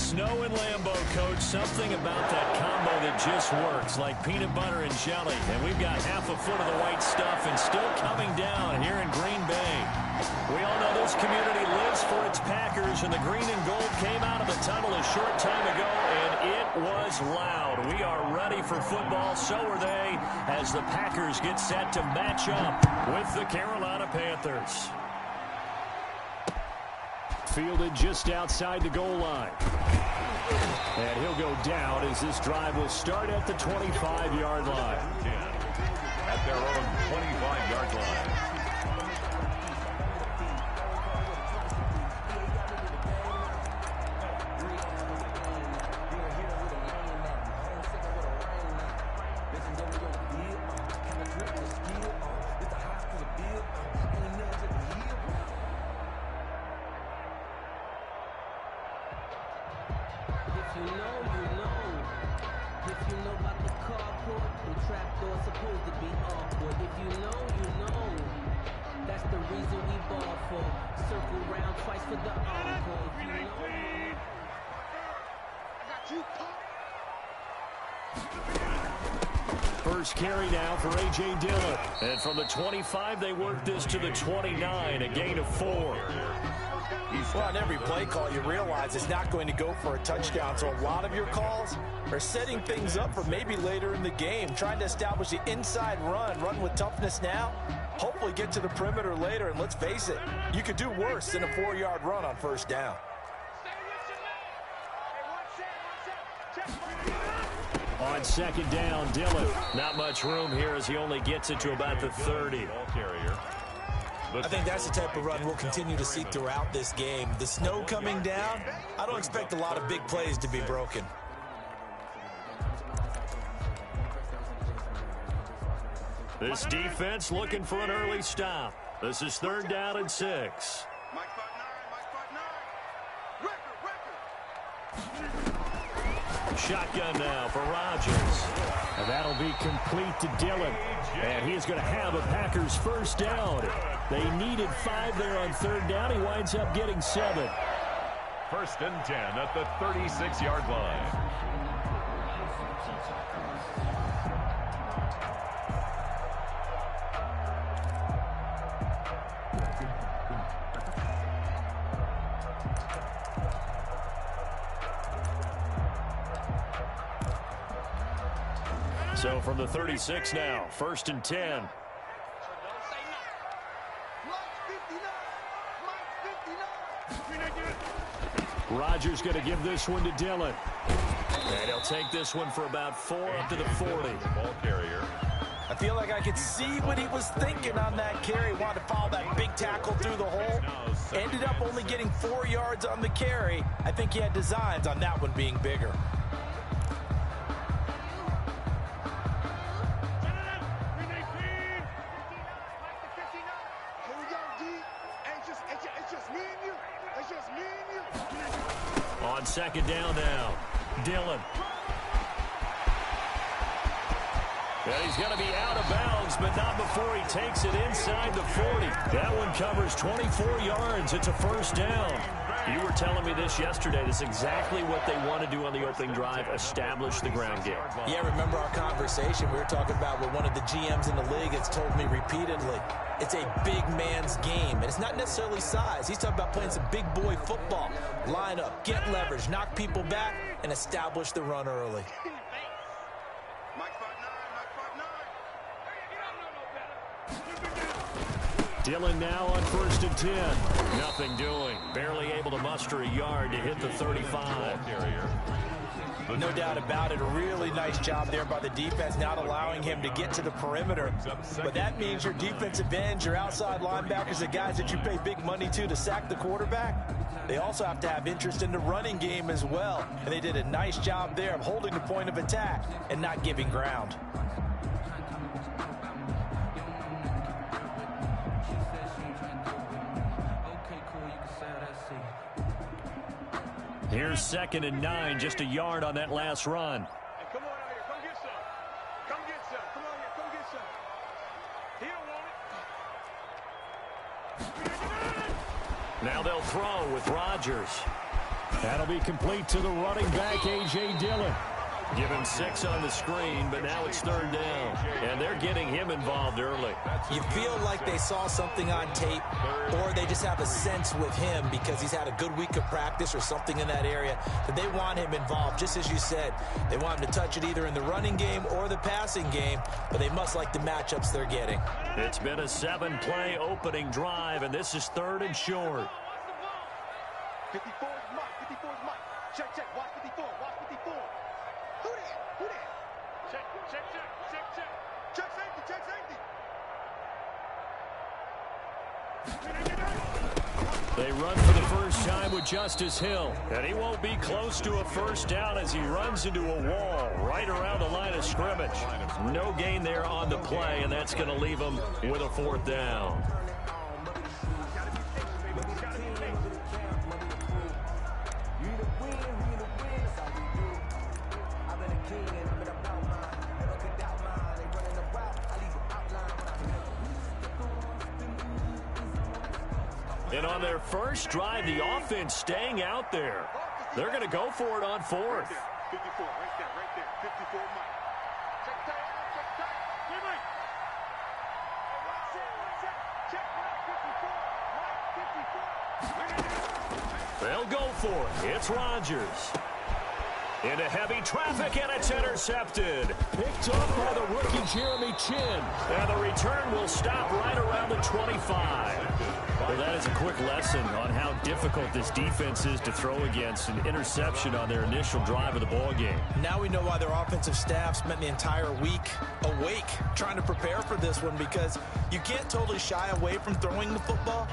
Snow and Lambeau, Coach. Something about that combo that just works, like peanut butter and jelly. And we've got half a foot of the white stuff and still coming down here in Green Bay. We all know this community lives for its Packers, and the green and gold came out of the tunnel a short time ago, and it was loud. We are ready for football, so are they, as the Packers get set to match up with the Carolina Panthers. Fielded just outside the goal line. And he'll go down as this drive will start at the 25-yard line. At their own 25-yard line. First carry now for A.J. Dillon. And from the 25, they work this to the 29, a gain of 4. Well, on every play call, you realize it's not going to go for a touchdown. So a lot of your calls are setting things up for maybe later in the game, trying to establish the inside run with toughness now, hopefully get to the perimeter later. And let's face it, you could do worse than a 4-yard run on first down. On second down, Dillon. Not much room here as he only gets it to about the 30. Ball carrier. I think that's the type of run we'll continue to see throughout this game. The snow coming down, I don't expect a lot of big plays to be broken. This defense looking for an early stop. This is 3rd down and 6. Shotgun now for Rodgers. And that'll be complete to Dillon. And he's going to have a Packers first down. They needed 5 there on 3rd down. He winds up getting 7. 1st and 10 at the 36-yard line. So from the 36 now, 1st and 10. Rodgers going to give this one to Dillon. And he'll take this one for about 4 up to the 40. Ball carrier. I feel like I could see what he was thinking on that carry. Wanted to follow that big tackle through the hole. Ended up only getting 4 yards on the carry. I think he had designs on that one being bigger. On second down now, Dillon. And he's going to be out of bounds, but not before he takes it inside the 40. That one covers 24 yards. It's a first down. You were telling me this yesterday. This is exactly what they want to do on the opening drive, establish the ground game. Yeah, remember our conversation? We were talking about what one of the GMs in the league has told me repeatedly. It's a big man's game, and it's not necessarily size. He's talking about playing some big boy football. Line up, get leverage, knock people back, and establish the run early. Dillon now on 1st and 10. Nothing doing. Barely able to muster a yard to hit the 35. No doubt about it. A really nice job there by the defense, not allowing him to get to the perimeter. But that means your defensive ends, your outside linebackers, the guys that you pay big money to sack the quarterback, they also have to have interest in the running game as well. And they did a nice job there of holding the point of attack and not giving ground. Here's 2nd and 9, just a yard on that last run. Hey, come on out here. Come get some. Come get some. Come on here. Come get some. He don't want it. Now they'll throw with Rodgers. That'll be complete to the running back, A.J. Dillon. Give him 6 on the screen, but now it's 3rd down. And they're getting him involved early. You feel like they saw something on tape, or they just have a sense with him because he's had a good week of practice or something in that area that they want him involved. Just as you said, they want him to touch it either in the running game or the passing game, but they must like the matchups they're getting. It's been a 7-play opening drive, and this is 3rd and short. 54's Mike. 54's Mike. Check, check. Watch 54. Watch 54. Who that? Who that? Check, check, check, check, check. Check safety, check safety. They run for the first time with Justice Hill, and he won't be close to a first down as he runs into a wall right around the line of scrimmage. No gain there on the play, and that's going to leave him with a 4th down. And on their first drive, the offense staying out there. They're going to go for it on 4th. 54, right there, right there. 54 Mike. Check tight, check tight. Give me. Check Mike 54. Mike 54. They'll go for it. It's Rodgers. Into heavy traffic, and it's intercepted. Picked up by the rookie Jeremy Chin. And the return will stop right around the 25. Well, that is a quick lesson on how difficult this defense is to throw against. An interception on their initial drive of the ballgame. Now we know why their offensive staff spent the entire week awake trying to prepare for this one, because you can't totally shy away from throwing the football,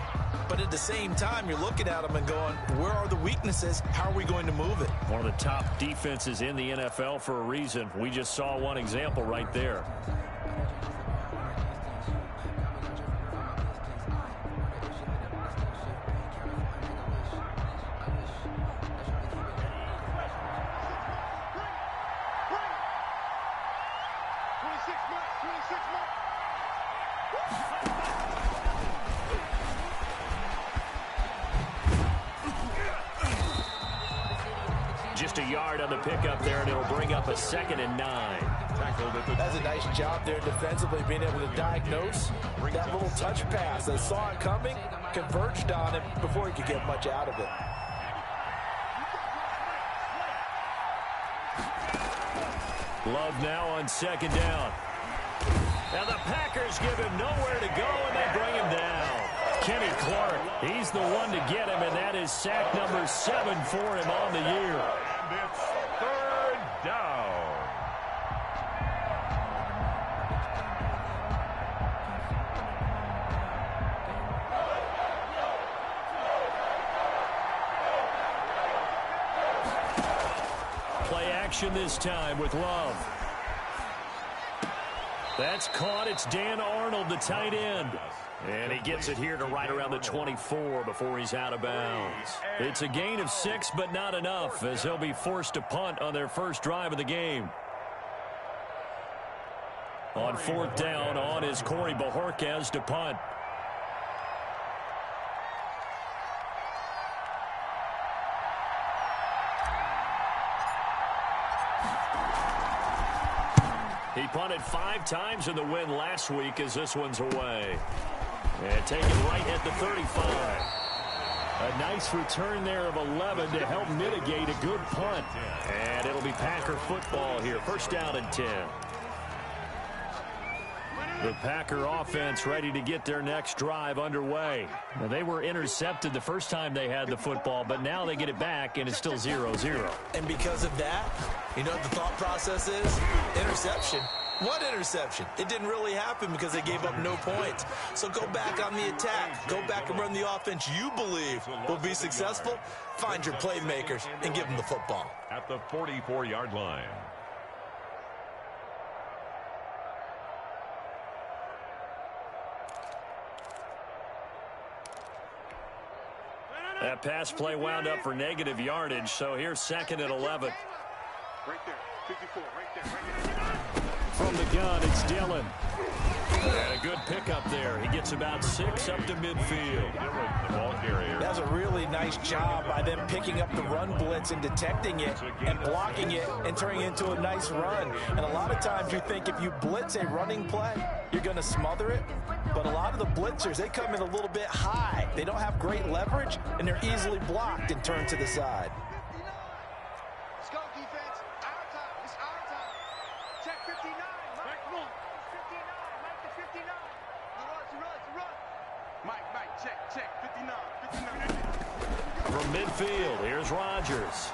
but at the same time, you're looking at them and going, where are the weaknesses? How are we going to move it? One of the top defenses in the NFL for a reason. We just saw one example right there. Just a yard on the pickup there, and it'll bring up a 2nd and 9. That's a nice job there defensively, being able to diagnose that little touch pass. They saw it coming, converged on it before he could get much out of it. Love now on 2nd down. Now the Packers give him nowhere to go, and they bring him down. Kenny Clark, he's the one to get him, and that is sack number 7 for him on the year. And it's 3rd down. Play action this time with Love. That's caught. It's Dan Arnold, the tight end. And he gets it here to right around the 24 before he's out of bounds. It's a gain of 6, but not enough, as he'll be forced to punt on their first drive of the game. On 4th down, on is Corey Bojorquez to punt. He punted 5 times in the win last week, as this one's away. And taken right at the 35. A nice return there of 11 to help mitigate a good punt. And it'll be Packer football here. 1st down and 10. The Packer offense ready to get their next drive underway. Now, they were intercepted the first time they had the football, but now they get it back, and it's still 0-0. And because of that, you know what the thought process is? Interception. What interception? It didn't really happen because they gave up no points. So go back on the attack. Go back and run the offense you believe will be successful. Find your playmakers and give them the football. At the 44-yard line. That pass play wound up for negative yardage, so here's 2nd and 11. Right there. 54, right there, right there. From the gun, it's Dillon. And a good pickup there. He gets gets about 6 up to midfield. The ball carrier. That's a really nice job by them picking up the run blitz and detecting it and blocking it and turning it into a nice run. And a lot of times you think if you blitz a running play, you're going to smother it. But a lot of the blitzers, they come in a little bit high. They don't have great leverage, and they're easily blocked and turned to the side. Let's go, defense. Our time. It's our time. Check 59. Mike, come on. 59. Mike to 59. Run. Mike, check. 59. From midfield, here's Rodgers.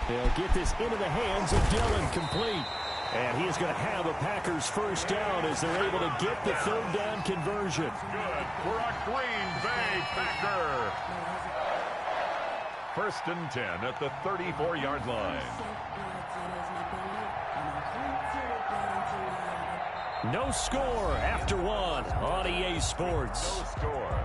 They'll get this into the hands of Dillon, complete. And he is going to have a Packers first down as they're able to get the third down conversion. Good for a Green Bay Packer. 1st and 10 at the 34-yard line. No score after one on EA Sports. No score.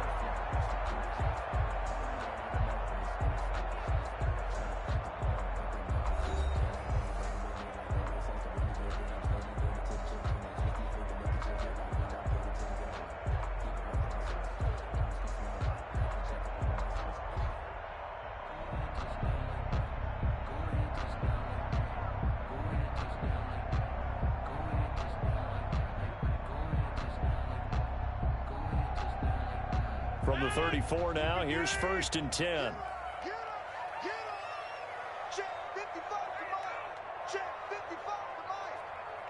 From the 34 now, here's 1st and 10. Get him. Check 55 for Mike. Check 55 for Mike.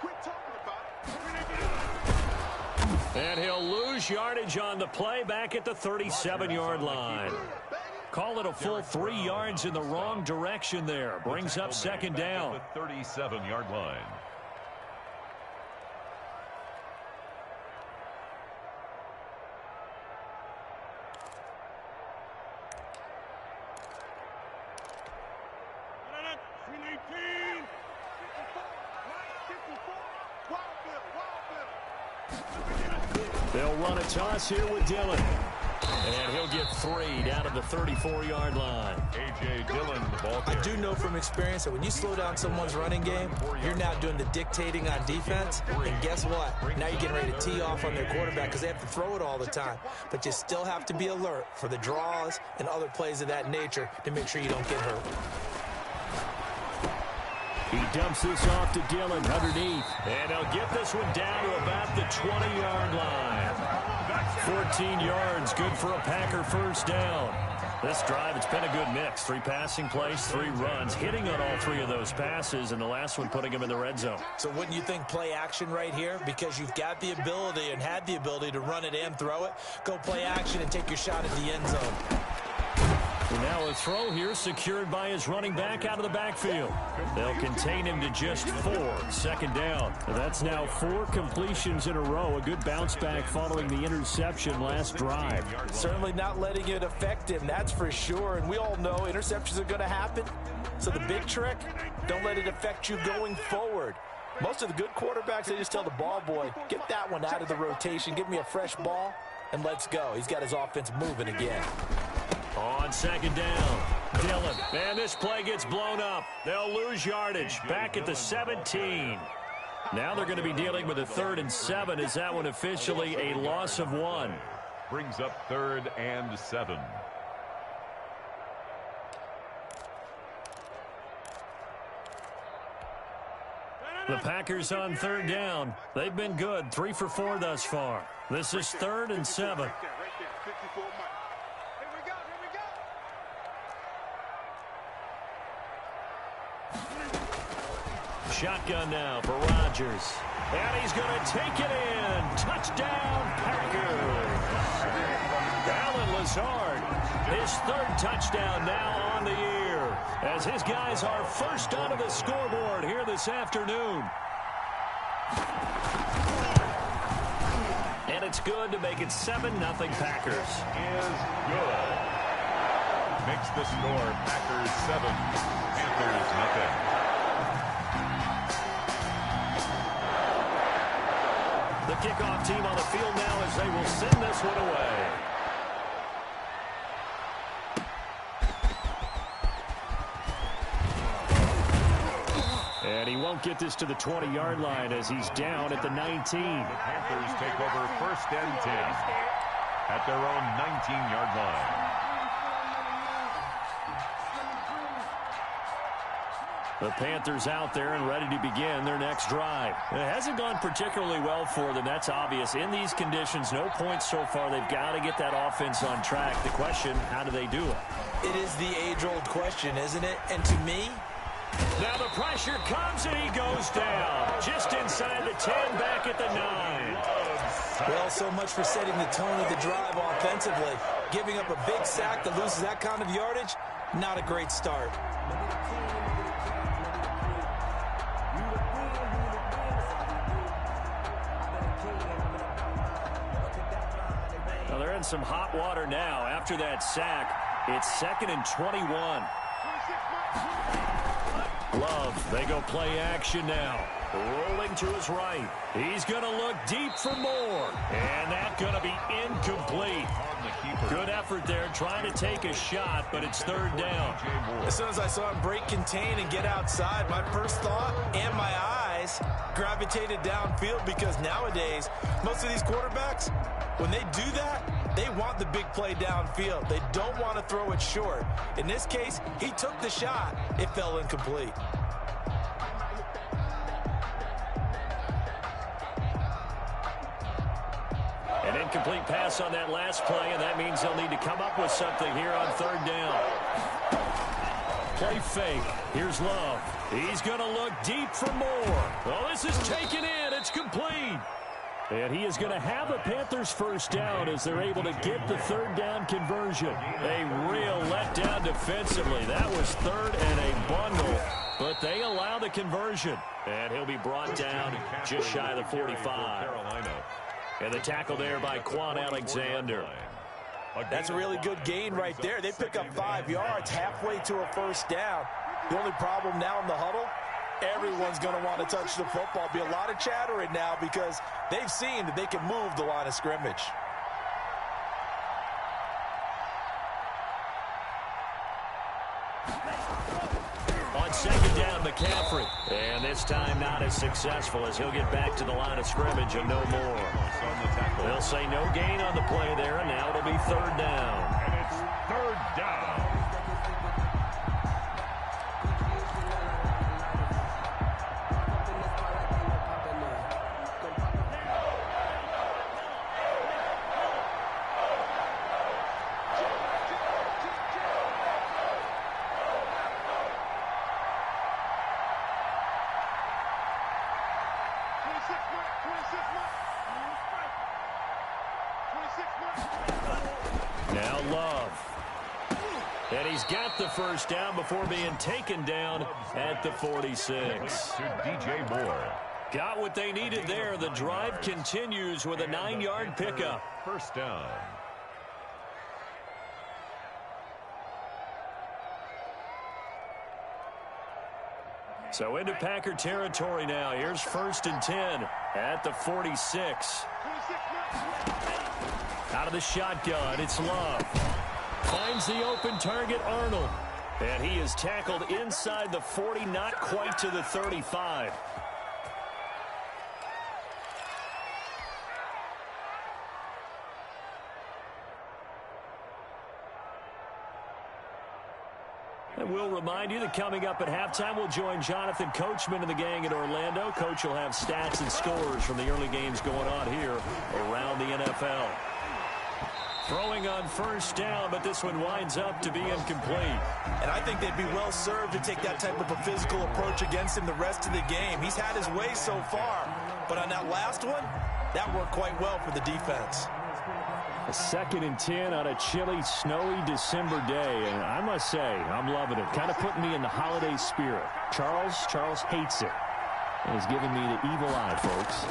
Quit talking about it. And he'll lose yardage on the play back at the 37-yard line. Call it a full 3 yards in the wrong direction there. Brings up 2nd down. The 37-yard line. They'll run a toss here with Dillon. And he'll get 3 down to the 34-yard line. A.J. Dillon, the ball carrier. I do know from experience that when you slow down someone's running game, you're now doing the dictating on defense. And guess what? Now you're getting ready to tee off on their quarterback because they have to throw it all the time. But you still have to be alert for the draws and other plays of that nature to make sure you don't get hurt. He dumps this off to Dillon underneath. And he'll get this one down to about the 20-yard line. 14 yards, good for a Packer first down. This drive, it's been a good mix. 3 passing plays, 3 runs, hitting on all 3 of those passes, and the last one putting him in the red zone. So wouldn't you think play action right here? Because you've got the ability and had the ability to run it and throw it. Go play action and take your shot at the end zone. And now a throw here secured by his running back out of the backfield. They'll contain him to just 4. 2nd down. That's now 4 completions in a row. A good bounce back following the interception last drive. Certainly not letting it affect him, that's for sure. And we all know interceptions are going to happen. So the big trick, don't let it affect you going forward. Most of the good quarterbacks, they just tell the ball boy, get that one out of the rotation, give me a fresh ball, and let's go. He's got his offense moving again. On 2nd down, Dillon. And this play gets blown up. They'll lose yardage back at the 17. Now they're going to be dealing with a 3rd and 7. Is that one officially a loss of 1? Brings up 3rd and 7. The Packers on 3rd down. They've been good, 3 for 4 thus far. This is 3rd and 7. Right there, 54 Mike. Here we go. Shotgun now for Rodgers. And he's going to take it in. Touchdown, Packers. Alan Lazard, his 3rd touchdown now on the year, as his guys are first onto the scoreboard here this afternoon. And it's good to make it 7-0 Packers. Is good. Makes the score Packers 7, Panthers 0. The kickoff team on the field now as they will send this one away. And he won't get this to the 20-yard line as he's down at the 19. The Panthers take over 1st and 10 at their own 19-yard line. The Panthers out there and ready to begin their next drive. It hasn't gone particularly well for them. That's obvious. In these conditions, no points so far. They've got to get that offense on track. The question, how do they do it? It is the age-old question, isn't it? And to me, now the pressure comes and he goes down. Just inside the 10, back at the 9. Well, so much for setting the tone of the drive offensively. Giving up a big sack that loses that kind of yardage, not a great start. Well, they're in some hot water now. After that sack, it's 2nd and 21. Love, they go play action now. Rolling to his right. He's going to look deep for more. And that's going to be incomplete. Good effort there trying to take a shot, but it's 3rd down. As soon as I saw him break contain and get outside, my first thought and my eyes gravitated downfield, because nowadays, most of these quarterbacks, when they do that, they want the big play downfield. They don't want to throw it short. In this case, he took the shot. It fell incomplete. An incomplete pass on that last play, and that means they'll need to come up with something here on 3rd down. Play fake. Here's Love. He's going to look deep for more. Oh, this is taken in. It's complete. And he is going to have a Panthers 1st down as they're able to get the 3rd down conversion. A real letdown defensively. That was 3rd and a bundle, but they allow the conversion. And he'll be brought down just shy of the 45. And the tackle there by Quan Alexander. That's a really good gain right there. They pick up 5 yards halfway to a 1st down. The only problem now in the huddle, everyone's going to want to touch the football. Be a lot of chattering now because they've seen that they can move the line of scrimmage. On 2nd down, McCaffrey. And this time not as successful as he'll get back to the line of scrimmage and no more. They'll say no gain on the play there, and now it'll be 3rd down. And it's 3rd down. Now Love. And he's got the 1st down before being taken down at the 46. To DJ Moore. Got what they needed there. The drive continues with a 9-yard pickup. 1st down. So into Packer territory now. Here's 1st and 10 at the 46. Out of the shotgun, it's Love. Finds the open target, Arnold. And he is tackled inside the 40, not quite to the 35. And we'll remind you that coming up at halftime, we'll join Jonathan Coachman and the gang in Orlando. Coach will have stats and scores from the early games going on here around the NFL. Throwing on 1st down, but this one winds up to be incomplete. And I think they'd be well served to take that type of a physical approach against him the rest of the game. He's had his way so far, but on that last one, that worked quite well for the defense. A 2nd and 10 on a chilly, snowy December day, and I must say, I'm loving it. Kind of putting me in the holiday spirit. Charles hates it. And he's giving me the evil eye, folks.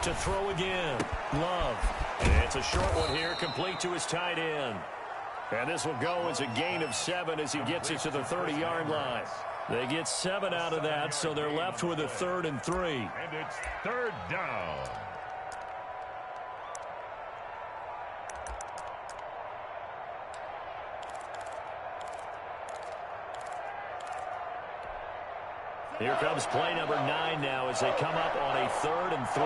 To throw again, Love. And it's a short one here, complete to his tight end. And this will go as a gain of 7 as he gets it to the 30-yard line. They get 7 out of that, so they're left with a 3rd and 3. And it's 3rd down. Here comes play number 9 now as they come up on a 3rd and 3.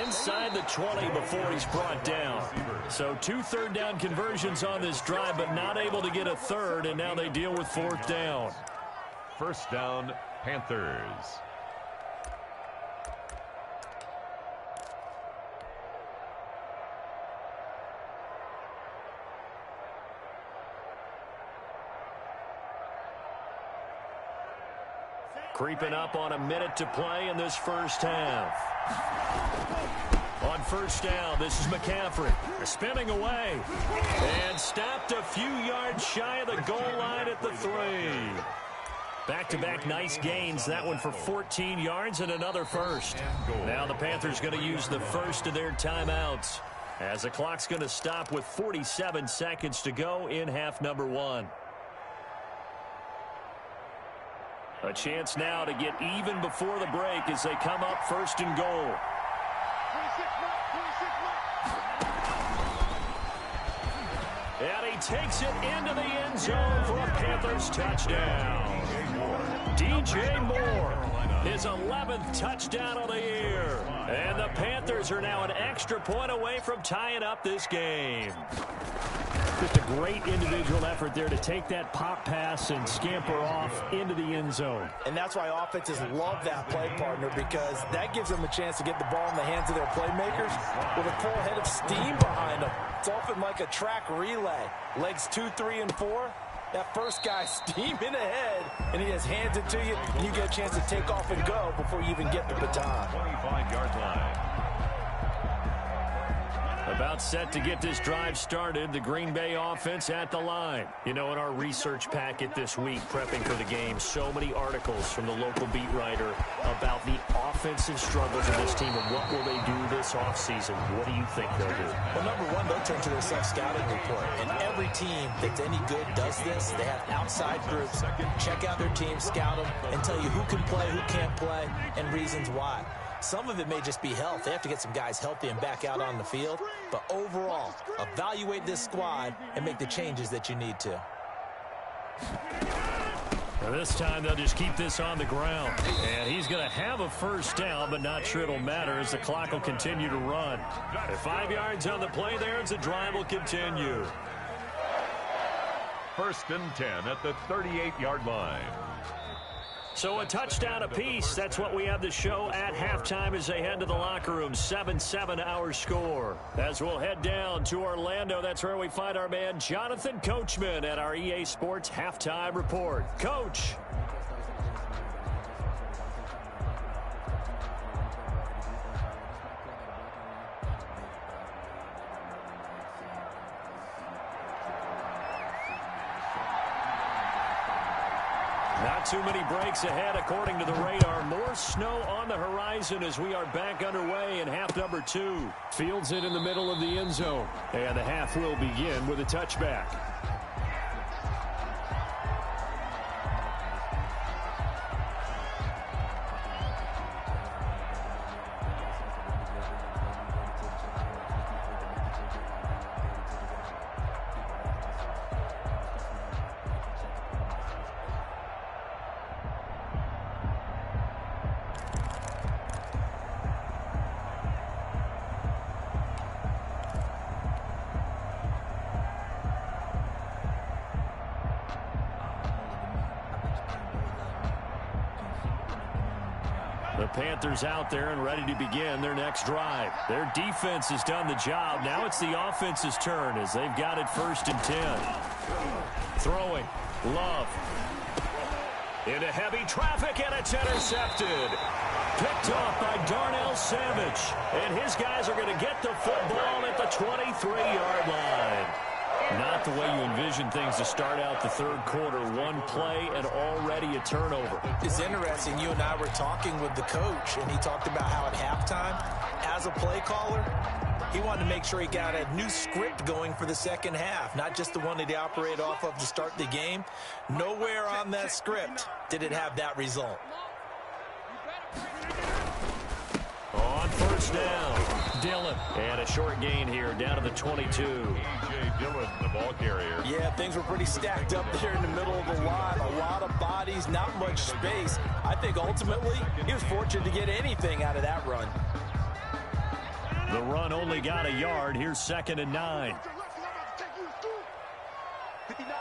Inside the 20 before he's brought down. So 2 third down conversions on this drive, but not able to get a third, and now they deal with 4th down. First down, Panthers. Creeping up on a minute to play in this first half. On first down, this is McCaffrey. Spinning away. And stopped a few yards shy of the goal line at the 3. Back-to-back nice gains. That one for 14 yards and another first. Now the Panthers going to use the first of their timeouts, as the clock's going to stop with 47 seconds to go in half number 1. A chance now to get even before the break as they come up 1st and goal. And he takes it into the end zone for a Panthers touchdown. DJ Moore, his 11th touchdown of the year. And the Panthers are now an extra point away from tying up this game. Just a great individual effort there to take that pop pass and scamper off into the end zone. And that's why offenses love that play, partner, because that gives them a chance to get the ball in the hands of their playmakers with a full head of steam behind them. It's often like a track relay. Legs 2, 3, and 4. That first guy steaming ahead, and he just hands it to you, and you get a chance to take off and go before you even get the baton. 25-yard line. About set to get this drive started, the Green Bay offense at the line. You know, in our research packet this week, prepping for the game, so many articles from the local beat writer about the offensive struggles of this team and what will they do this offseason. What do you think they'll do? Well, number one, they'll turn to their self-scouting report. And every team that's any good does this. They have outside groups, check out their team, scout them, and tell you who can play, who can't play, and reasons why. Some of it may just be health. They have to get some guys healthy and back out on the field. But overall, evaluate this squad and make the changes that you need to. Now this time they'll just keep this on the ground. And he's going to have a first down, but not sure it'll matter as the clock will continue to run. At 5 yards on the play there as the drive will continue. 1st and 10 at the 38-yard line. So a touchdown apiece. That's what we have to show at halftime as they head to the locker room. 7-7 our score. As we'll head down to Orlando, that's where we find our man Jonathan Coachman at our EA Sports Halftime Report. Coach. Not too many breaks ahead according to the radar. More snow on the horizon as we are back underway in half number 2. Fields it in the middle of the end zone. And the half will begin with a touchback. The Panthers out there and ready to begin their next drive. Their defense has done the job. Now it's the offense's turn as they've got it 1st and 10. Throwing. Love. Into heavy traffic, and it's intercepted. Picked off by Darnell Savage. And his guys are going to get the football at the 23-yard line. Not the way you envision things to start out the third quarter. One play and already a turnover. It's interesting. You and I were talking with the coach, and he talked about how at halftime, as a play caller, he wanted to make sure he got a new script going for the second half, not just the one that he operated off of to start the game. Nowhere on that script did it have that result. On first down, Dillon. And a short gain here down to the 22. A.J. Dillon, the ball carrier. Yeah, things were pretty stacked up there in the middle of the line. A lot of bodies, not much space. I think ultimately he was fortunate to get anything out of that run. The run only got a yard. Here's 2nd and 9. 59,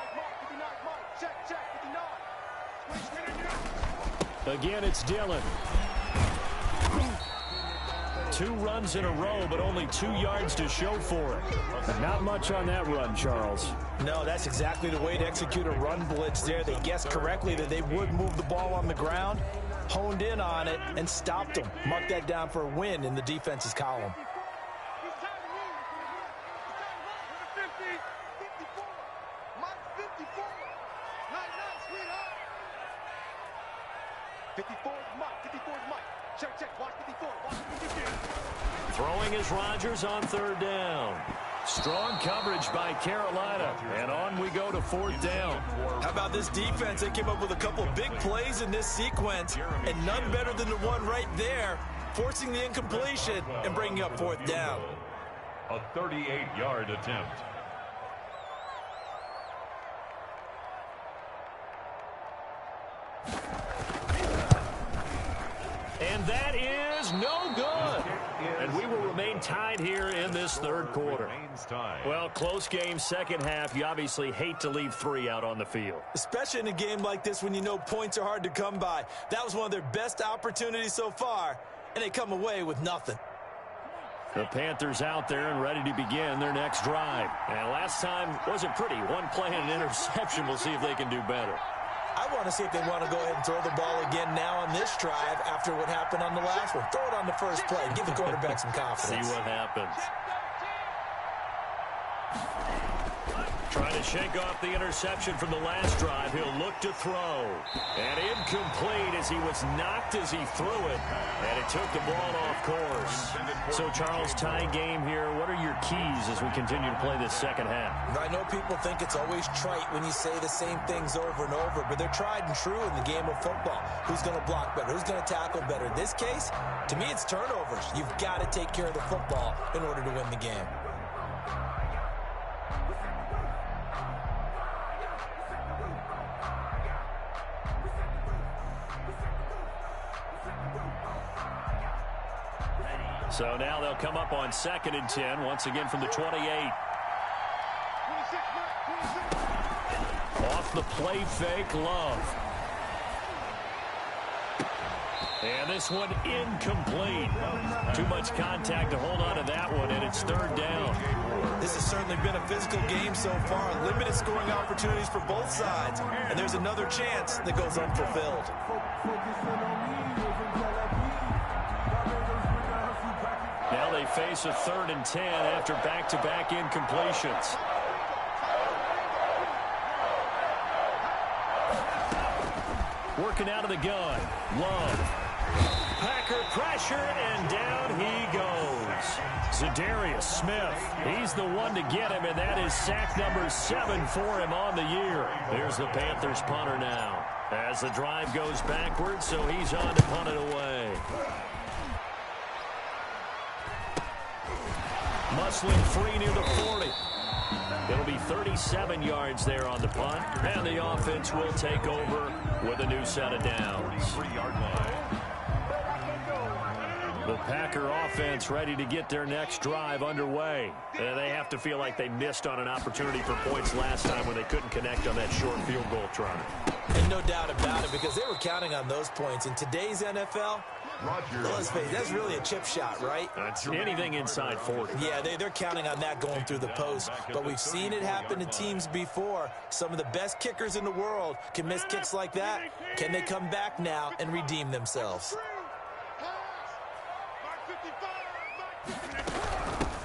check, 59. Again, it's Dillon. 2 runs in a row, but only 2 yards to show for it. Not much on that run, Charles. No, that's exactly the way to execute a run blitz there. They guessed correctly that they would move the ball on the ground, honed in on it, and stopped them. Mark that down for a win in the defense's column. 54's Mike. Check. Watch 54. Throwing is Rodgers on 3rd down. Strong coverage by Carolina. And on we go to 4th down. How about this defense? They came up with a couple of big plays in this sequence, and none better than the one right there, forcing the incompletion and bringing up 4th down. A 38-yard attempt. And that is no good. And we will remain tied here in this 3rd quarter. Well, close game, second half. You obviously hate to leave 3 out on the field. Especially in a game like this when you know points are hard to come by. That was one of their best opportunities so far, and they come away with nothing. The Panthers out there and ready to begin their next drive. And last time wasn't pretty. 1 play and an interception. We'll see if they can do better. I want to see if they want to go ahead and throw the ball again now on this drive after what happened on the last one. Throw it on the first play. Give the quarterback some confidence. See what happens. Trying to shake off the interception from the last drive. He'll look to throw. And incomplete as he was knocked as he threw it. And it took the ball off course. So, Charles, tie game here. What are your keys as we continue to play this second half? I know people think it's always trite when you say the same things over and over, but they're tried and true in the game of football. Who's going to block better? Who's going to tackle better? In this case, to me, it's turnovers. You've got to take care of the football in order to win the game. So now they'll come up on 2nd and 10, once again from the 28. Off the play fake, Love. And this one incomplete. Too much contact to hold on to that one, and it's 3rd down. This has certainly been a physical game so far. Limited scoring opportunities for both sides. And there's another chance that goes unfulfilled. Now they face a 3rd and 10 after back-to-back incompletions. Working out of the gun. Love. Packer pressure, and down he goes. Za'Darius Smith. He's the one to get him, and that is sack number 7 for him on the year. There's the Panthers punter now. As the drive goes backwards, so he's on to punt it away. Musling free near the 40. It'll be 37 yards there on the punt, and the offense will take over with a new set of downs. 3-yard line. The Packer offense ready to get their next drive underway. They have to feel like they missed on an opportunity for points last time when they couldn't connect on that short field goal try. And no doubt about it, because they were counting on those points. In today's NFL, let's face it, that's really a chip shot, right? That's anything inside 40. Yeah, they're counting on that going through the post. But we've seen it happen to teams before. Some of the best kickers in the world can miss kicks like that. Can they come back now and redeem themselves?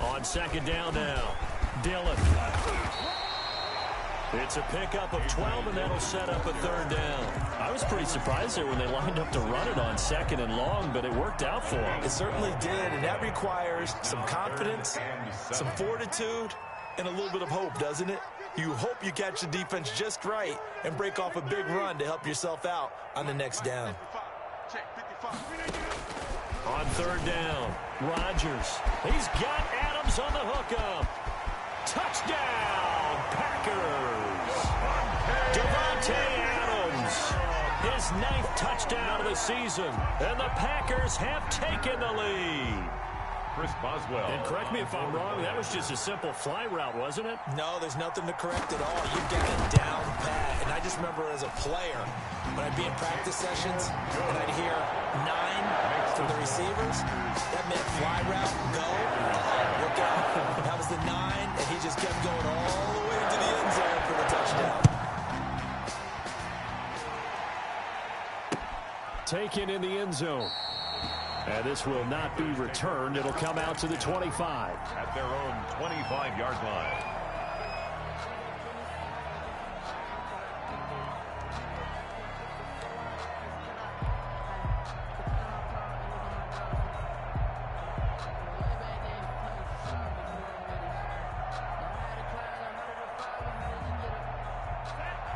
On 2nd down now, Dillon. It's a pickup of 12, and that'll set up a 3rd down. I was pretty surprised there when they lined up to run it on 2nd and long, but it worked out for them. It certainly did, and that requires some confidence, some fortitude, and a little bit of hope, doesn't it? You hope you catch the defense just right and break off a big run to help yourself out on the next down. On third down, Rodgers. He's got Adams on the hookup. Touchdown, Packers. Devontae Adams. His 9th touchdown of the season. And the Packers have taken the lead. Chris Boswell. And correct me if I'm wrong, that was just a simple fly route, wasn't it? No, there's nothing to correct at all. You've got it down pat. And I just remember as a player, when I'd be in practice sessions, and I'd hear 9 from the receivers, that meant fly route, go, look out. That was the 9, and he just kept going all the way into the end zone for the touchdown. Taken in the end zone. And this will not be returned. It'll come out to the 25. At their own 25-yard line.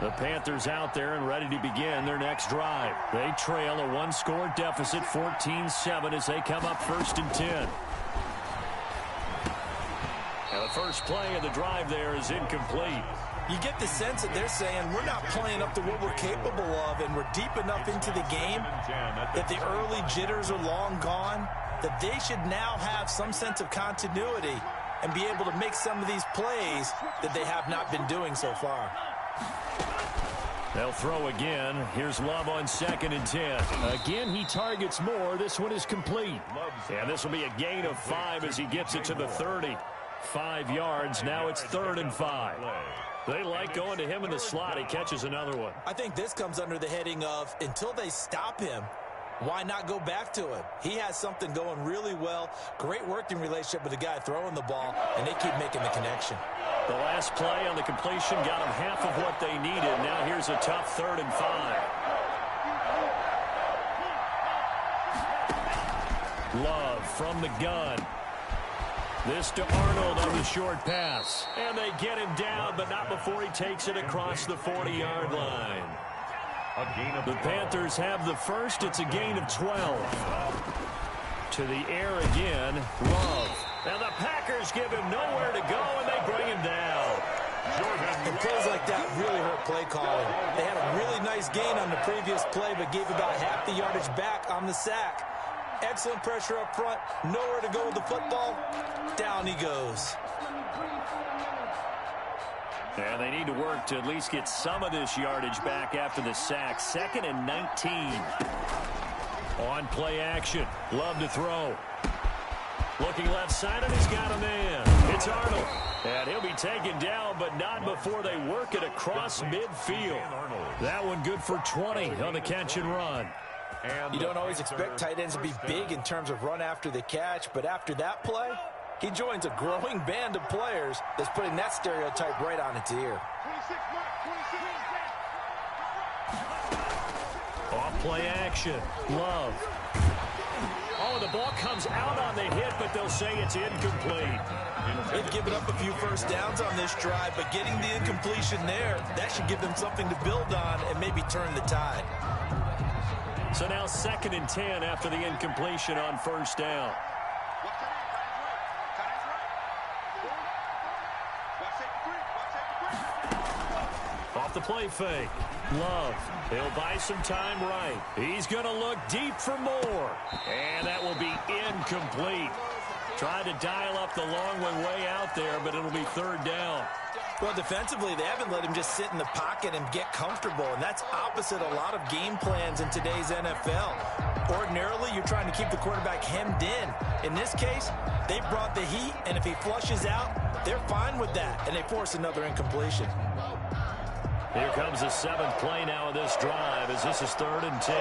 The Panthers out there and ready to begin their next drive. They trail a 1-score deficit, 14-7, as they come up 1st and 10. And the first play of the drive there is incomplete. You get the sense that they're saying we're not playing up to what we're capable of, and we're deep enough into the game that the early jitters are long gone, that they should now have some sense of continuity and be able to make some of these plays that they have not been doing so far. They'll throw again. Here's Love on 2nd and 10. Again, he targets more. This one is complete. And this will be a gain of 5 as he gets it to the 30. 5 yards. Now it's 3rd and 5. They like going to him in the slot. He catches another one. I think this comes under the heading of until they stop him, why not go back to him? He has something going really well. Great working relationship with the guy throwing the ball, and they keep making the connection. The last play on the completion got them half of what they needed. Now here's a tough 3rd and 5. Love from the gun. This to Arnold on the short pass. And they get him down, but not before he takes it across the 40-yard line. The Panthers have the first. It's a gain of 12. To the air again, Love. Now the Packers give him nowhere to go, and they bring him down. And plays like that really hurt play calling. They had a really nice gain on the previous play, but gave about half the yardage back on the sack. Excellent pressure up front. Nowhere to go with the football. Down he goes. And they need to work to at least get some of this yardage back after the sack. 2nd and 19. On play action. Love to throw. Looking left side, and he's got a man. It's Arnold. And he'll be taken down, but not before they work it across midfield. That one good for 20 on the catch and run. You don't always expect tight ends to be big in terms of run after the catch, but after that play, he joins a growing band of players that's putting that stereotype right on its ear. Off play action. Love. Oh, the ball comes out on the hit, but they'll say it's incomplete. They've given up a few first downs on this drive, but getting the incompletion there, that should give them something to build on and maybe turn the tide. So now 2nd and 10 after the incompletion on 1st down. Off the play fake. Love. He'll buy some time right. He's going to look deep for more. And that will be incomplete. Tried to dial up the long one way out there, but it'll be 3rd down. Well, defensively, they haven't let him just sit in the pocket and get comfortable, and that's opposite a lot of game plans in today's NFL. Ordinarily, you're trying to keep the quarterback hemmed in. In this case, they brought the heat, and if he flushes out, they're fine with that, and they force another incompletion. Here comes the 7th play now of this drive as this is 3rd and 10.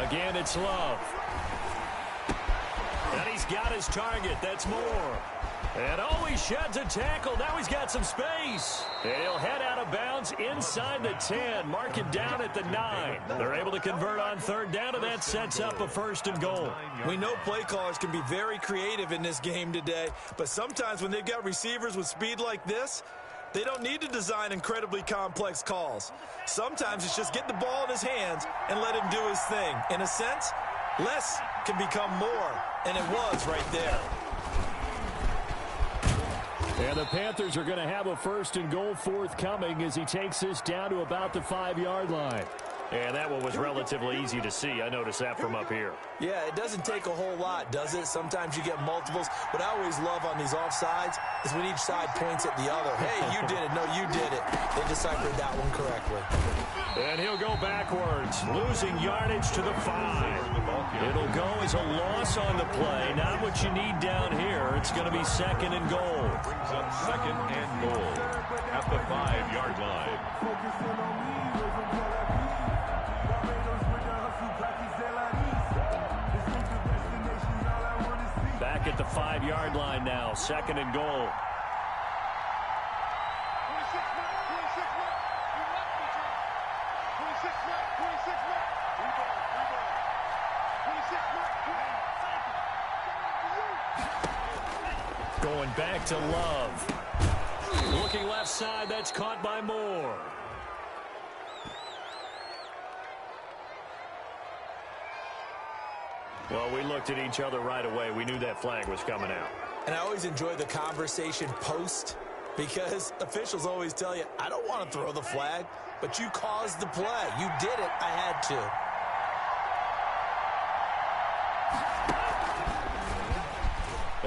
Again, it's Love. And he's got his target. That's more. And he sheds a tackle. Now he's got some space. And he'll head out of bounds inside the 10. Mark it down at the 9. They're able to convert on 3rd down, and that sets up a 1st and goal. We know play callers can be very creative in this game today, but sometimes when they've got receivers with speed like this, They don't need to design incredibly complex calls. Sometimes it's just get the ball in his hands and let him do his thing. In a sense, less can become more, and it was right there. And the Panthers are going to have a 1st and goal forthcoming as he takes this down to about the 5-yard line. And that one was relatively easy to see. I noticed that from up here. Yeah, it doesn't take a whole lot, does it? Sometimes you get multiples. What I always love on these offsides is when each side points at the other. Hey, you did it. No, you did it. They deciphered that one correctly. And he'll go backwards, losing yardage to the 5. It'll go as a loss on the play. Not what you need down here. It's going to be 2nd and goal. Brings up 2nd and goal at the 5-yard line. Back at the 5-yard line now, 2nd and goal. Going back to Love. Looking left side, that's caught by Moore. Well, we looked at each other right away. We knew that flag was coming out. And I always enjoy the conversation post because officials always tell you, I don't want to throw the flag, but you caused the play. You did it. I had to.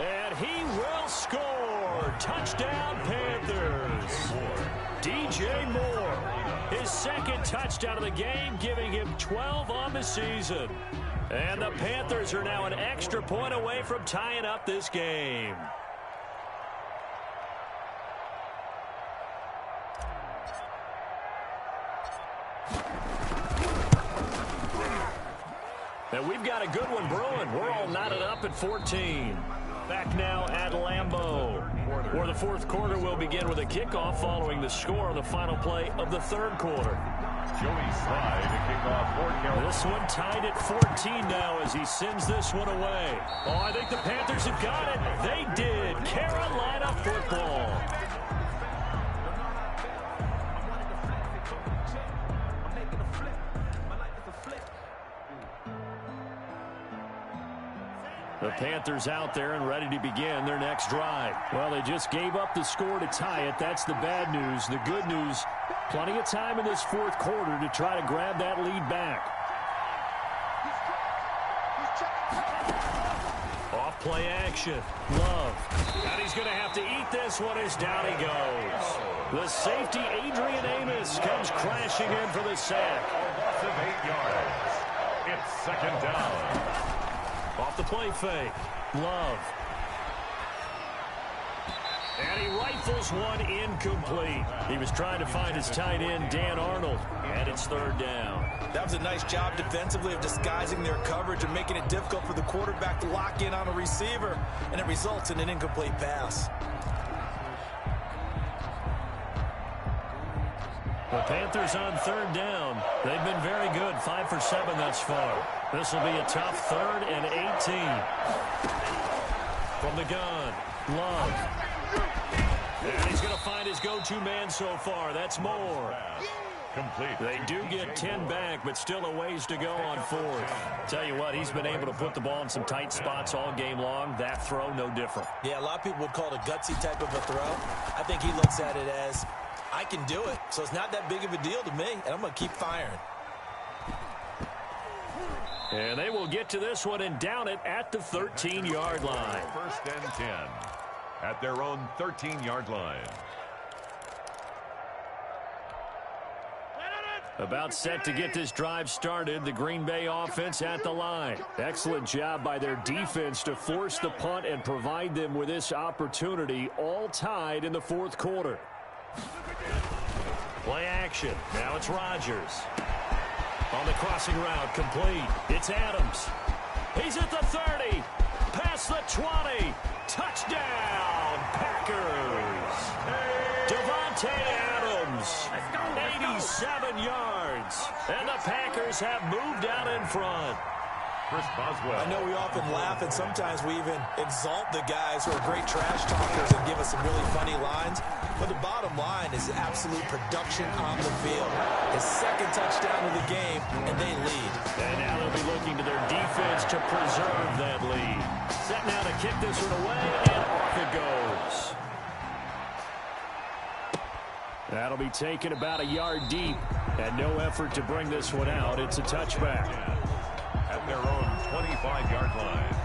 And he will score. Touchdown, Panthers. DJ Moore, his 2nd touchdown of the game, giving him 12 on the season. And the Panthers are now an extra point away from tying up this game. And we've got a good one brewing. We're all knotted up at 14. Back now at Lambeau, where the 4th quarter will begin with a kickoff following the score on the final play of the 3rd quarter. Joey Sly to kick off for Carolina. This one tied at 14 now as he sends this one away. Oh, I think the Panthers have got it. They did. Carolina football. The Panthers out there and ready to begin their next drive. Well, they just gave up the score to tie it. That's the bad news. The good news, plenty of time in this 4th quarter to try to grab that lead back. Off play action. Love. And he's going to have to eat this one as down he goes. The safety, Adrian Amos, comes crashing in for the sack. Loss of 8 yards. It's 2nd down. Off the play fake. Love. And he rifles one incomplete. He was trying to find his tight end, Dan Arnold. And it's 3rd down. That was a nice job defensively of disguising their coverage and making it difficult for the quarterback to lock in on a receiver. And it results in an incomplete pass. The Panthers on 3rd down. They've been very good, 5 for 7 thus far. This will be a tough 3rd and 18. From the gun, Love. And he's going to find his go-to man so far. That's Moore. Complete. They do get 10 back, but still a ways to go on 4th. Tell you what, he's been able to put the ball in some tight spots all game long. That throw, no different. Yeah, a lot of people would call it a gutsy type of a throw. I think he looks at it as, I can do it, so it's not that big of a deal to me, and I'm going to keep firing. And they will get to this one and down it at the 13-yard line. 1st and 10 at their own 13-yard line. About set to get this drive started, the Green Bay offense at the line. Excellent job by their defense to force the punt and provide them with this opportunity, all tied in the 4th quarter. Play action. Now it's Rodgers. On the crossing route, complete. It's Adams. He's at the 30. Past the 20. Touchdown, Packers. Devontae Adams. 87 yards. And the Packers have moved out in front. Chris Boswell. I know we often laugh, and sometimes we even exalt the guys who are great trash talkers and give us some really funny lines. But the bottom line is absolute production on the field. His second touchdown of the game, and they lead. And now they'll be looking to their defense to preserve that lead. Set now to kick this one away, and off it goes. That'll be taken about a yard deep, and no effort to bring this one out. It's a touchback. At their own 25-yard line.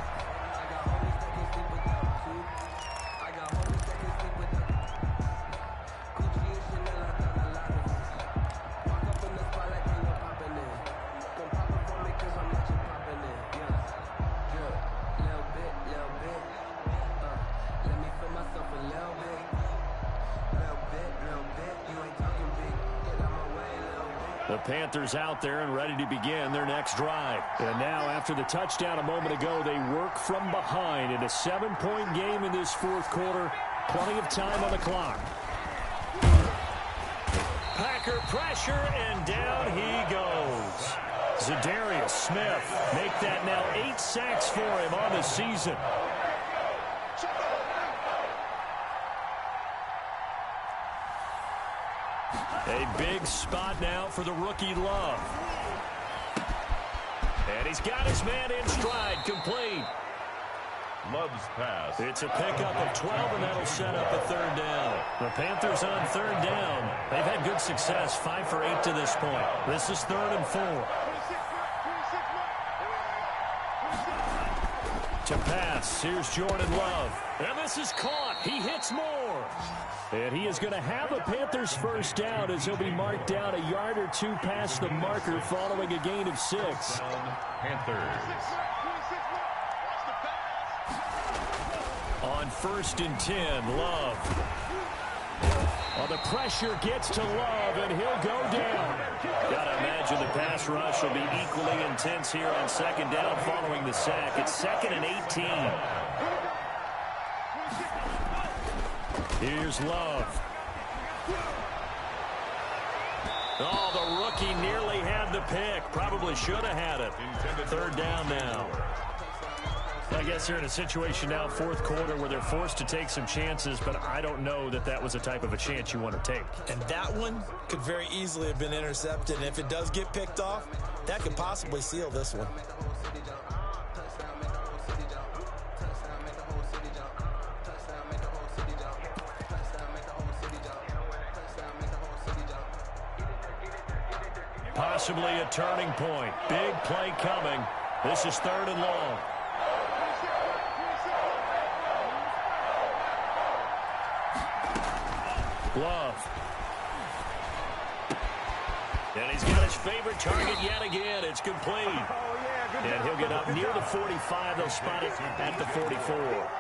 The Panthers out there and ready to begin their next drive. And now, after the touchdown a moment ago, they work from behind in a 7-point game in this fourth quarter. Plenty of time on the clock. Packer pressure, and down he goes. Zadarius Smith make that now 8 sacks for him on the season. A big spot now for the rookie Love. And he's got his man in stride, complete. Love's pass. It's a pickup of 12, and that'll set up a third down. The Panthers on third down. They've had good success, 5 for 8 to this point. This is 3rd and 4. To pass, here's Jordan Love. And this is caught. He hits more. And he is going to have a Panthers first down as he'll be marked down a yard or two past the marker following a gain of 6. Panthers. On 1st and 10, Love. Well, the pressure gets to Love, and he'll go down. Got to imagine the pass rush will be equally intense here on 2nd down following the sack. It's 2nd and 18. Here's Love. Oh, the rookie nearly had the pick. Probably should have had it. 3rd down now. I guess they're in a situation now, 4th quarter, where they're forced to take some chances, but I don't know that that was the type of a chance you want to take. And that one could very easily have been intercepted. And if it does get picked off, that could possibly seal this one. Possibly a turning point. Big play coming. This is 3rd and long. Love. And he's got his favorite target yet again. It's complete. And he'll get up near the 45. They'll spot it at the 44.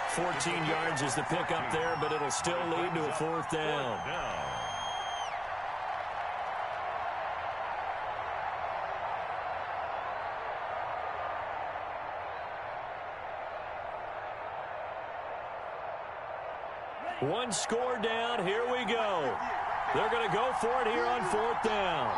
14 yards is the pickup there, but it'll still lead to a 4th down. One score down. Here we go. They're going to go for it here on 4th down.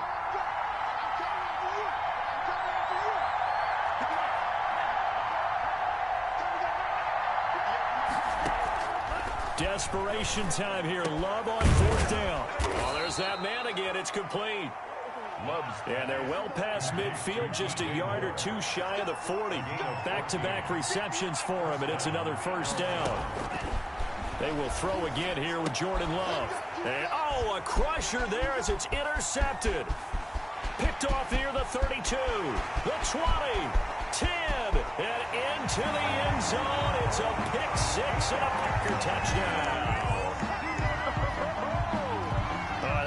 Desperation time here. Love on 4th down. Oh, there's that man again. It's complete. And they're well past midfield, just a yard or two shy of the 40. Back-to-back receptions for him, and it's another 1st down. They will throw again here with Jordan Love. And, oh, a crusher there as it's intercepted. Picked off near the 32, the 20, 10, and into the end zone. It's a pick 6 and a Packer touchdown.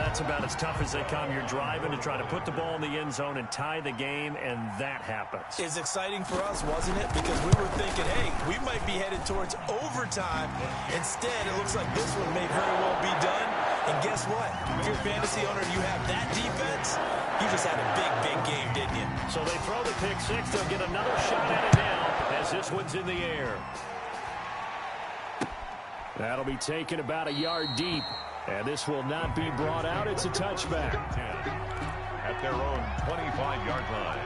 That's about as tough as they come. You're driving to try to put the ball in the end zone and tie the game, and that happens. It's exciting for us, wasn't it? Because we were thinking, hey, we might be headed towards overtime. Instead, it looks like this one may very well be done. And guess what? If you're a fantasy owner and you have that defense, you just had a big, big game, didn't you? So they throw the pick 6. They'll get another shot at it now as this one's in the air. That'll be taken about a yard deep. And this will not be brought out. It's a touchback. At their own 25-yard line.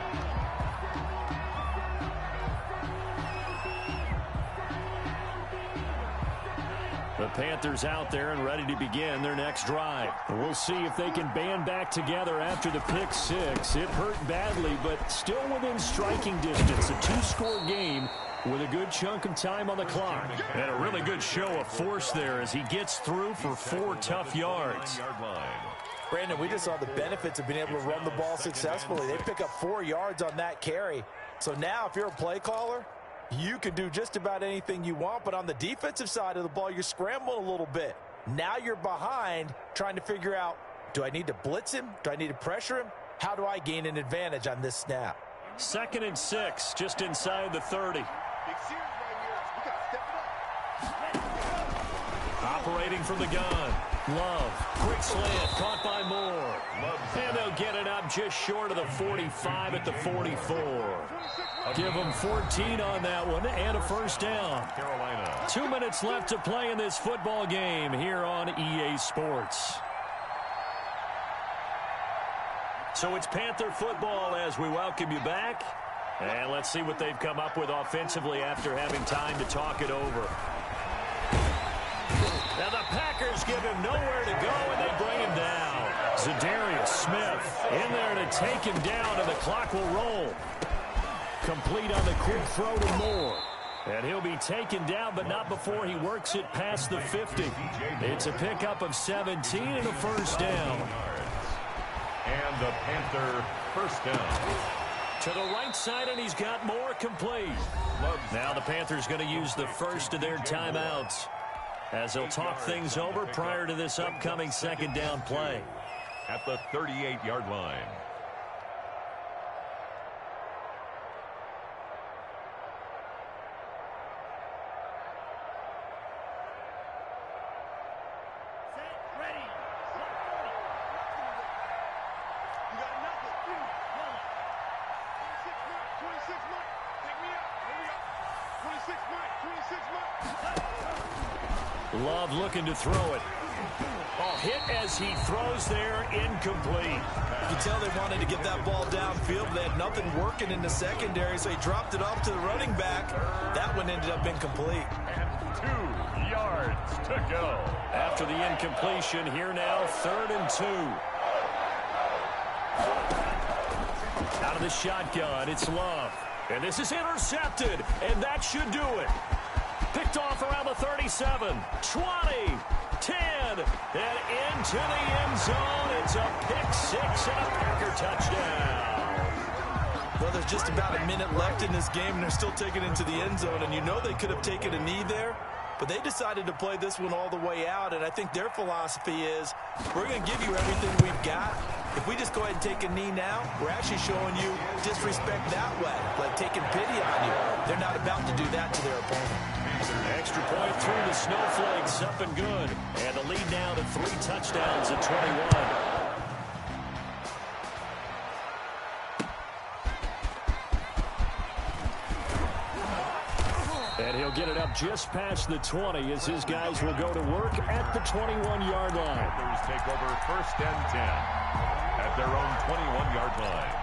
The Panthers out there and ready to begin their next drive. We'll see if they can band back together after the pick six. It hurt badly, but still within striking distance. A two-score game with a good chunk of time on the clock. And a really good show of force there as he gets through for 4 tough yards. Brandon, we just saw the benefits of being able to run the ball successfully. They pick up 4 yards on that carry. So now if you're a play caller, you can do just about anything you want, but on the defensive side of the ball, you're scrambling a little bit. Now you're behind trying to figure out, do I need to blitz him? Do I need to pressure him? How do I gain an advantage on this snap? 2nd and 6, just inside the 30. Operating from the gun. Love. Quick slant. Caught by Moore. And they'll get it up just short of the 45 at the 44. Give them 14 on that one and a first down. 2 minutes left to play in this football game here on EA Sports. So it's Panther football as we welcome you back. And let's see what they've come up with offensively after having time to talk it over. Now the Packers give him nowhere to go, and they bring him down. Zadarius Smith in there to take him down, and the clock will roll. Complete on the quick throw to Moore. And he'll be taken down, but not before he works it past the 50. It's a pickup of 17 and a first down. And the Panther first down. To the right side, and he's got Moore complete. Now the Panthers going to use the first of their timeouts as they'll talk things over prior to this upcoming second down play. At the 38-yard line. Love looking to throw it. Oh, hit as he throws there, incomplete. You can tell they wanted to get that ball downfield. They had nothing working in the secondary, so he dropped it off to the running back. That one ended up incomplete. And 2 yards to go. After the incompletion, here now, 3rd and 2. Out of the shotgun, it's Love. And this is intercepted, and that should do it. Picked off around the 37, 20, 10, and into the end zone. It's a pick six and a Packer touchdown. Well, there's just about a minute left in this game, and they're still taking it into the end zone. And you know they could have taken a knee there, but they decided to play this one all the way out. And I think their philosophy is, we're going to give you everything we've got. If we just go ahead and take a knee now, we're actually showing you disrespect that way, like taking pity on you. They're not about to do that to their opponent. Extra point through the snowflakes, up and good. And the lead now to 3 touchdowns at 21. And he'll get it up just past the 20 as his guys will go to work at the 21-yard line. Panthers take over 1st and 10 at their own 21-yard line.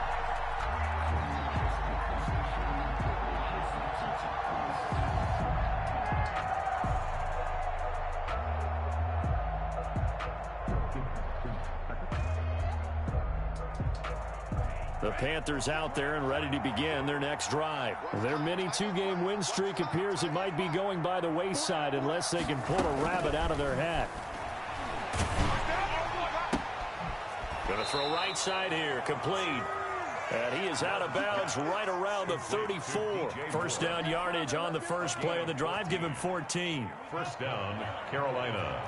The Panthers out there and ready to begin their next drive. Their mini 2-game win streak appears it might be going by the wayside unless they can pull a rabbit out of their hat. Going to throw right side here, complete. And he is out of bounds right around the 34. First down yardage on the first play of the drive. Give him 14. First down, Carolina.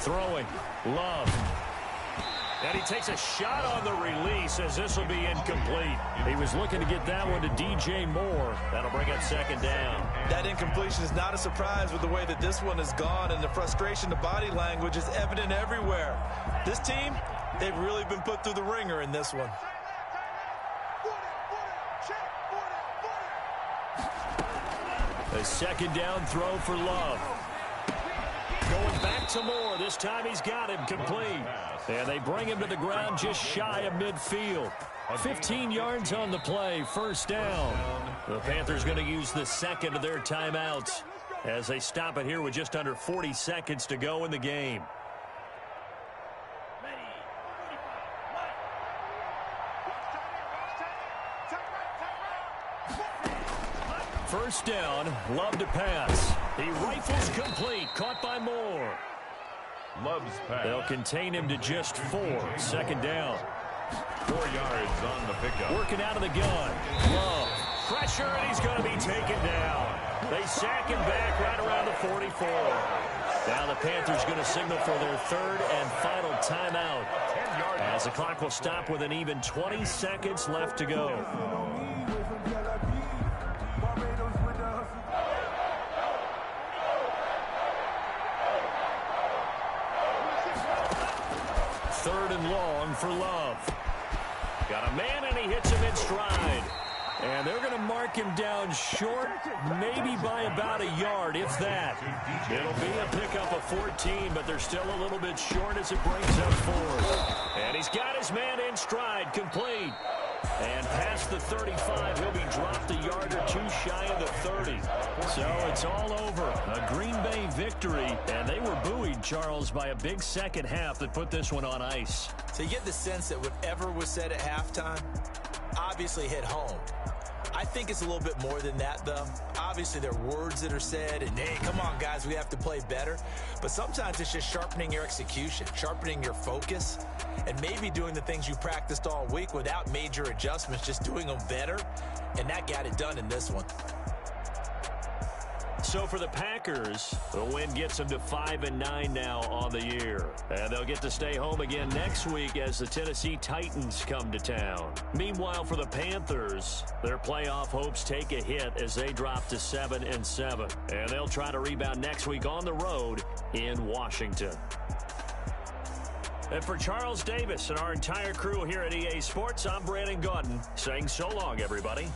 Throwing, Love. And he takes a shot on the release as this will be incomplete. He was looking to get that one to DJ Moore. That'll bring up 2nd down. That incompletion is not a surprise with the way that this one has gone, and the frustration, the body language is evident everywhere. This team, they've really been put through the ringer in this one. A 2nd down throw for Love. Going back to Moore. This time he's got him complete. And they bring him to the ground just shy of midfield. 15 yards on the play, first down. The Panthers going to use the second of their timeouts as they stop it here with just under 40 seconds to go in the game. First down, Love to pass. He rifles complete, caught by Moore. Love's pass. They'll contain him to just 4. Second down. 4 yards on the pickup. Working out of the gun. Love. Pressure, and he's going to be taken down. They sack him back right around the 44. Now the Panthers going to signal for their third and final timeout, as the clock will stop with an even 20 seconds left to go. Third and long for Love. Got a man, and he hits him in stride. And they're going to mark him down short, maybe by about a yard, if that. It'll be a pickup of 14, but they're still a little bit short as it brings up 4. And he's got his man in stride, complete. And past the 35, he'll be dropped a yard or 2 shy of the 30. So it's all over. A Green Bay victory, and they were buoyed, Charles, by a big second half that put this one on ice. So you get the sense that whatever was said at halftime obviously hit home. I think it's a little bit more than that, though. Obviously, there are words that are said, and, hey, come on, guys, we have to play better. But sometimes it's just sharpening your execution, sharpening your focus, and maybe doing the things you practiced all week without major adjustments, just doing them better, and that got it done in this one. So for the Packers, the win gets them to 5-9 now on the year. And they'll get to stay home again next week as the Tennessee Titans come to town. Meanwhile, for the Panthers, their playoff hopes take a hit as they drop to 7-7. And they'll try to rebound next week on the road in Washington. And for Charles Davis and our entire crew here at EA Sports, I'm Brandon Gaudin saying so long, everybody.